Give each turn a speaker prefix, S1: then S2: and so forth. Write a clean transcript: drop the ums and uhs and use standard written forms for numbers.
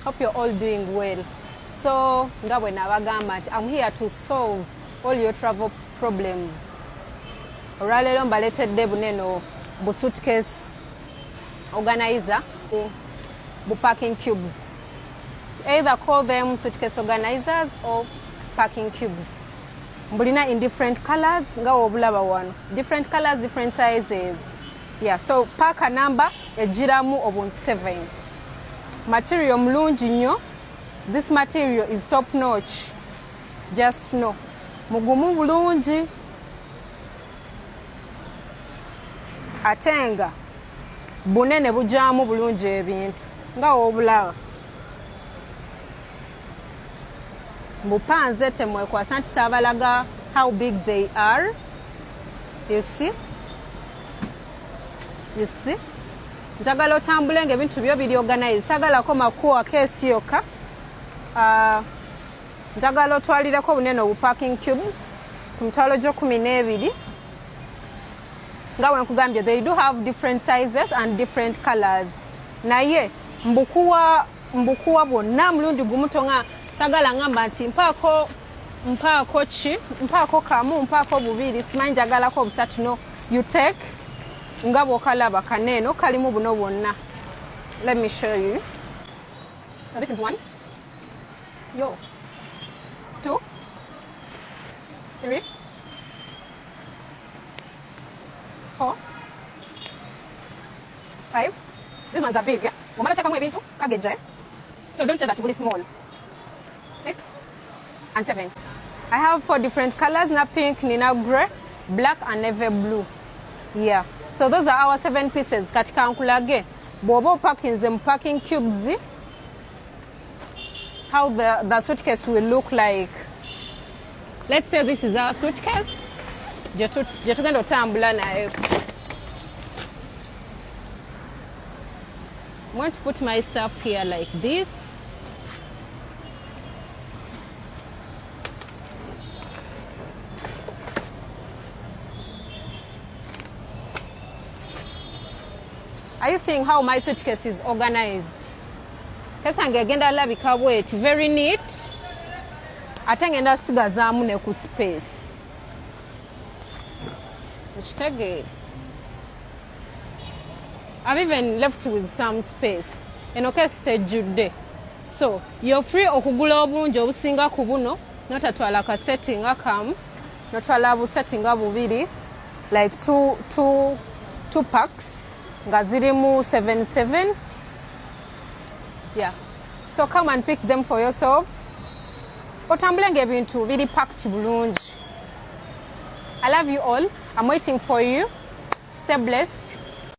S1: Hope you're all doing well. So, I'm here to solve all your travel problems. Olwaleero mbaleetedde buneno bu suitcase organizer, bu packing cubes. Either call them suitcase organizers or packing cubes. Mbulina in different colors, nga obulaba wano. Different colors, different sizes. Yeah, so pack a number, ejiramu obuntu 7. Material mulungi nnyo. This material is top notch. Just know. Mugumu bulungi. Atenga. Bunene bujamu bulungi ebintu. Nga obulaba. Bupanze temwekwasa nti sabalaga how big they are. You see? You see? Njagala otambule ng'ebintu byo biri organize. Sagalako makuwa kesi yokka. Njagala otwalirako bunene obu packing cubes ku mitwalo gyo 12. Nga wenkugambye, they do have different sizes and different colors. Naye mbukuwa bwonna mulundi gumu tonga sagala ngamba nti mpaako kamu mpaako bubiri simanyi njagalako obusatu. No, you take nga bw'okalaba kaneeno kalimu buno bwonna. Let me show you. So this is 1, 2, 3, 4, 5. These ones are big, yeah? Omala chekamu ebintu kageja, so don't say that really small. 6 and 7. I have 4 different colors, na pink, nina grey, black and navy blue. Yeah. So those are our 7 pieces. Katika nkulage bobo packing them packing cubes. How the suitcase will look like. Let's say this is our suitcase. Jetugenda otambula nayo. I'm going to put my stuff here like this. Are you seeing how my suitcase is organized? Kesange agenda alabika bweti, very neat. Ate ngenda sigazaamu ne ku space. Ekitege. I've even left with some space. Eno kesi ejjudde. So, you're free okugula obungi obusinga ku buno. Notatwala ka setting akamu. Notwala bu setting bubiri. Like two packs. Nga zirimu 7. Yeah. So come and pick them for yourself. Otambule ng'ebintu biri packed bulungi. I love you all. I'm waiting for you. Stay blessed.